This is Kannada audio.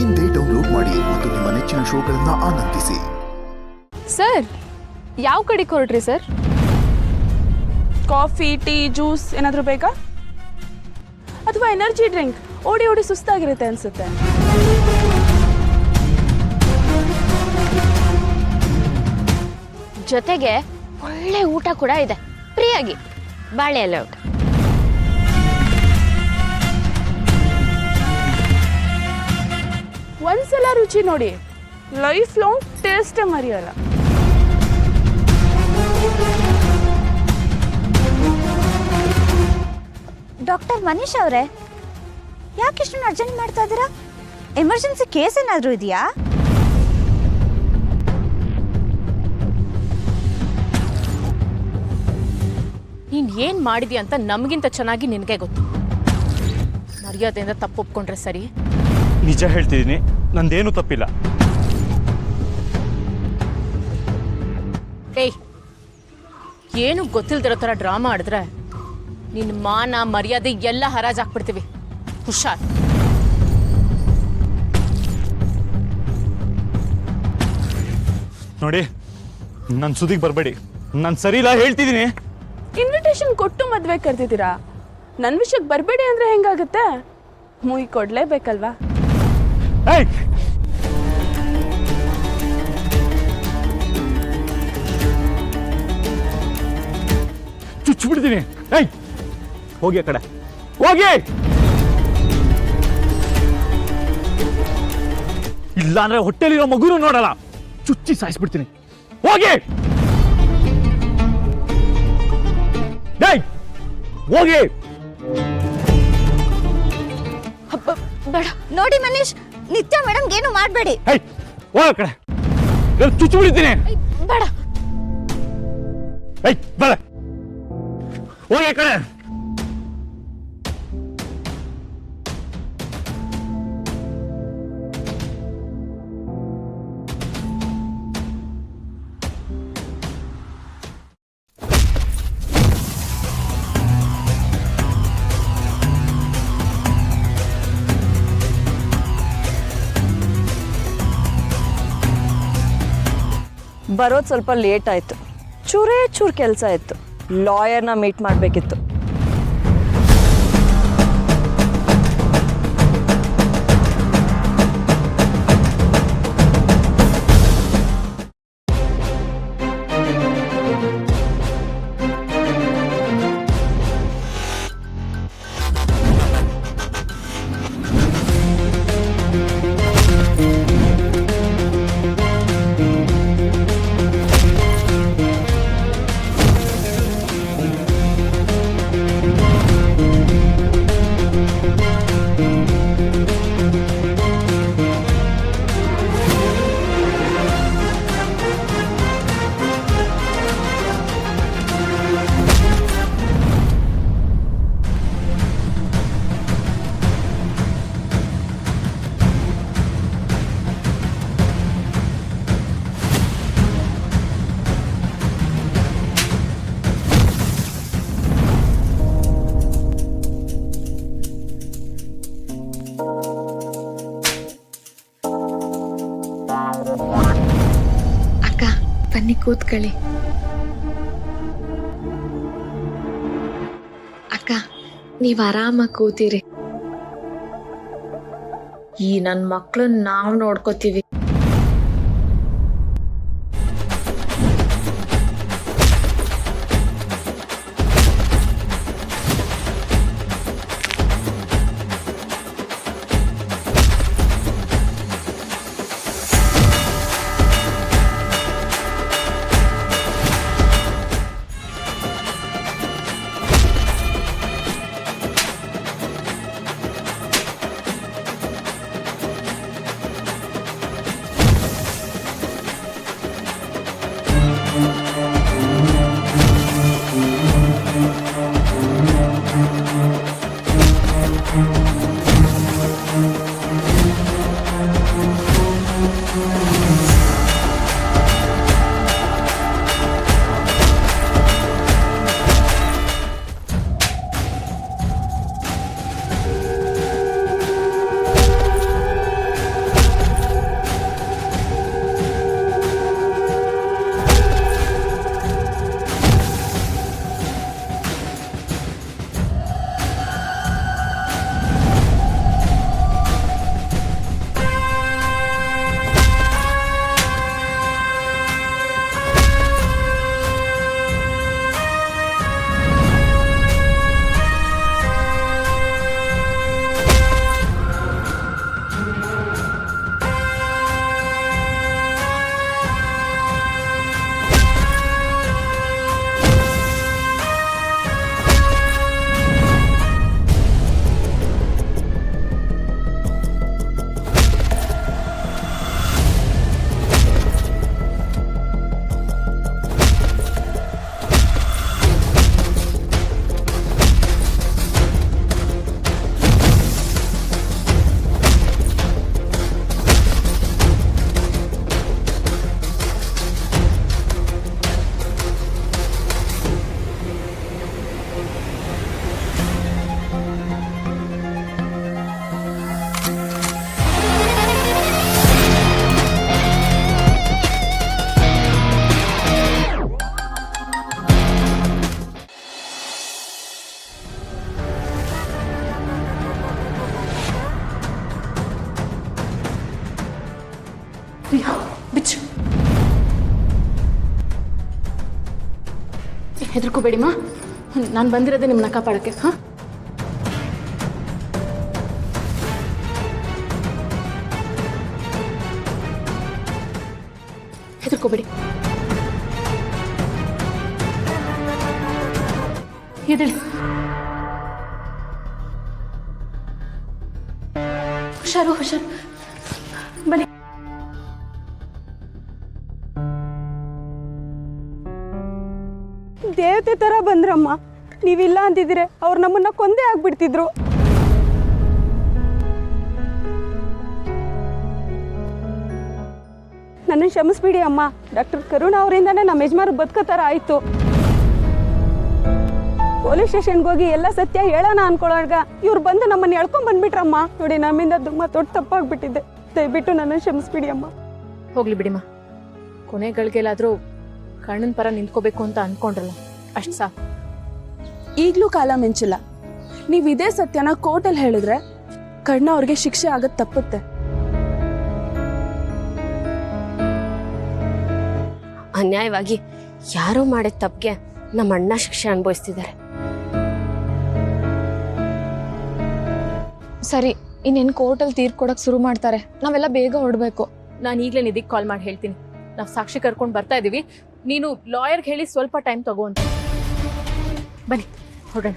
ಇಂದೇ ಡೌನ್ಲೋಡ್ ಮಾಡಿ ಮತ್ತು ನಿಮ್ಮ ನೆಚ್ಚಿನ ಶೋಗಳನ್ನ ಆನಂದಿಸಿ. ಸರ್, ಯಾವ ಕಡೆಗೆ ಹೊರಟ್ರಿ ಸರ್? ಕಾಫಿ, ಟೀ, ಜ್ಯೂಸ್ ಏನಾದರೂ ಬೇಕಾ? ಅಥವಾ ಎನರ್ಜಿ ಡ್ರಿಂಕ್? ಓಡಿ ಓಡಿ ಸುಸ್ತಾಗಿರುತ್ತೆ ಅನ್ಸುತ್ತೆ. ಜೊತೆಗೆ ಒಳ್ಳೆ ಊಟ ಕೂಡ ಇದೆ, ಫ್ರೀಯಾಗಿ. ಬಾಳೆ ಎಲೆ ಊಟ. ಒಂದ್ಸಲ ರುಚಿ ನೋಡಿ, ಲೈಫ್ ಲಾಂಗ್ ಟೇಸ್ಟೇ ಮರೆಯಲ್ಲ. ಡಾಕ್ಟರ್ ಮನೀಶ್ ಅವರೇ, ಯಾಕೆ ಇಷ್ಟೊಂದು ಅರ್ಜೆಂಟ್ ಮಾಡ್ತಾ ಇದ್ದೀರಾ? ಎಮರ್ಜೆನ್ಸಿ ಕೇಸ್ ಏನಾದರೂ ಇದೆಯಾ? ನೀನ್ ಏನ್ ಮಾಡಿದ್ಯಾ ಅಂತ ನಮಗಿಂತ ಚೆನ್ನಾಗಿ ನಿನಗೆ ಗೊತ್ತು. ಮರ್ಯಾದೆಯಿಂದ ತಪ್ಪು ಒಪ್ಕೊಂಡ್ರೆ ಸರಿ. ನಿಜ ಹೇಳ್ತಿದ್ದೀನಿ, ನಂದೇನು ತಪ್ಪಿಲ್ಲ. ಏಯ್, ಏನು ಗೊತ್ತಿಲ್ದಿರೋ ಥರ ಡ್ರಾಮಾ ಆಡಿದ್ರೆ ನಿನ್ನ ಮಾನ ಮರ್ಯಾದೆ ಎಲ್ಲ ಹರಾಜಾಕ್ಬಿಡ್ತೀವಿ. ಹುಷಾರ್. ನೋಡಿ, ನನ್ನ ಸುದಿಗೆ ಬರಬೇಡಿ. ನಾನು ಸರಿ ಇಲ್ಲ ಹೇಳ್ತಿದ್ದೀನಿ. ಇನ್ವಿಟೇಷನ್ ಕೊಟ್ಟು ಮದ್ವೆ ಕರ್ತಿದ್ದೀರಾ, ನನ್ನ ವಿಷಯಕ್ಕೆ ಬರಬೇಡಿ ಅಂದ್ರೆ ಹೆಂಗಾಗುತ್ತೆ? ಮುಯ್ ಕೊಡ್ಲೇಬೇಕಲ್ವಾ? ಏಯ್, ಚುಚ್ಚಿಬಿಡ್ತೀನಿ. ಏಯ್, ಹೋಗಿ ಆ ಕಡೆ ಹೋಗಿ. ಇಲ್ಲ ಅಂದ್ರೆ ಹೊಟ್ಟೆಲಿರೋ ಮಗುನು ನೋಡಲ್ಲ, ಚುಚ್ಚಿ ಸಾಯಿಸ್ಬಿಡ್ತೀನಿ. ಹೋಗಿ. ಏಯ್, ಹೋಗಿ. ಬೇಡ ನೋಡಿ ಮನೀಶ್, ನಿತ್ಯ ಮೇಡಮ್ಗೆ ಏನು ಮಾಡಬೇಡಿ. ಏಯ್, ಹೋಗ ಆ ಕಡೆ, ಚುಚ್ಚಿಬಿಡ್ತೀನಿ. ಬೇಡ. ಏಯ್, ಬೇಡ, ಹೋಗಿ ಆ ಕಡೆ. ಬರೋದು ಸ್ವಲ್ಪ ಲೇಟ್ ಆಯಿತು. ಚೂರೇ ಚೂರು ಕೆಲಸ ಇತ್ತು. ಲಾಯರ್ನ ಮೀಟ್ ಮಾಡಬೇಕಿತ್ತು. ಅಕ್ಕ, ಬನ್ನಿ ಕೂತ್ಕೊಳ್ಳಿ. ಅಕ್ಕ, ನೀವ್ ಆರಾಮಾಗಿ ಕೂತೀರಿ. ಈ ನನ್ ಮಕ್ಳನ್ನ ನಾವ್ ನೋಡ್ಕೋತೀವಿ. ಪ್ರಿಯಾ ಬಿಚ್ಚು. ಹೆದರ್ಕೋಬೇಡಿಮ್ಮ, ನಾನು ಬಂದಿರೋದೇ ನಿಮ್ಮನ್ನ ಕಾಪಾಡಕ್ಕೆ. ಹಾಂ, ಹೆದರ್ಕೋಬೇಡಿ. ಎದ್ದೇಳಿ. ಹುಷಾರು ಹುಷಾರು. ಬನ್ನಿ. ದೇವತೆ ತರ ಬಂದ್ರಮ್ಮ. ನೀವಿಲ್ಲ ಅಂತಿದ್ರೆ ಅವ್ರು ನಮ್ಮನ್ನ ಕೊಂದೇ ಆಗ್ಬಿಡ್ತಿದ್ರು. ನನ್ನ ಕ್ಷಮಿಸ್ಬಿಡಿ ಅಮ್ಮ. ಡಾಕ್ಟರ್ ಕರುಣಾ ಅವರಿಂದಾನೇ ನಮ್ಮ ಯಜಮಾರು ಬದುಕೋ ಥರ ಆಯಿತು. ಪೊಲೀಸ್ ಸ್ಟೇಷನ್ಗೆ ಹೋಗಿ ಎಲ್ಲ ಸತ್ಯ ಹೇಳೋಣ ಅನ್ಕೊಳ್ಳೋರ್ಗ ಇವ್ರು ಬಂದು ನಮ್ಮನ್ನು ಎಳ್ಕೊಂಡ್ ಬಂದ್ಬಿಟ್ರಮ್ಮ. ನೋಡಿ, ನಮ್ಮಿಂದ ತುಂಬ ದೊಡ್ಡ ತಪ್ಪಾಗ್ಬಿಟ್ಟಿದೆ. ದಯವಿಟ್ಟು ನನ್ನ ಕ್ಷಮಿಸ್ಬಿಡಿ ಅಮ್ಮ. ಹೋಗ್ಲಿ ಬಿಡಿಮ್ಮ, ಕೊನೆಗಳಿಗೆಲ್ಲಾದರೂ ಕಣ್ಣನ ಪರ ನಿಂತ್ಕೋಬೇಕು ಅಂತ ಅಂದ್ಕೊಂಡ್ರಲ್ಲ, ಅಷ್ಟು ಸಾಕು. ಈಗಲೂ ಕಾಲ ಮಿಂಚಿಲ್ಲ. ನೀವು ಇದೇ ಸತ್ಯನ ಕೋರ್ಟಲ್ಲಿ ಹೇಳಿದ್ರೆ ಕರ್ಣ ಅವ್ರಿಗೆ ಶಿಕ್ಷೆ ಆಗದ್ ತಪ್ಪುತ್ತೆ. ಅನ್ಯಾಯವಾಗಿ ಯಾರೋ ಮಾಡಿದ ತಪ್ಪಿಗೆ ನಮ್ಮ ಅಣ್ಣ ಶಿಕ್ಷೆ ಅನುಭವಿಸ್ತಿದ್ದಾರೆ. ಸರಿ, ಇನ್ನೇನು ಕೋರ್ಟಲ್ಲಿ ತೀರ್ಪು ಕೊಡೋಕೆ ಶುರು ಮಾಡ್ತಾರೆ. ನಾವೆಲ್ಲ ಬೇಗ ಹೊರಡಬೇಕು. ನಾನು ಈಗಲೇ ನಿಧಿಗೆ ಕಾಲ್ ಮಾಡಿ ಹೇಳ್ತೀನಿ. ನಾವು ಸಾಕ್ಷಿ ಕರ್ಕೊಂಡು ಬರ್ತಾ ಇದ್ದೀವಿ. ನೀನು ಲಾಯರ್ಗೆ ಹೇಳಿ ಸ್ವಲ್ಪ ಟೈಮ್ ತಗೋ ಅಂತ. ಬನ್ನಿ ಹೊರಡೋಣ.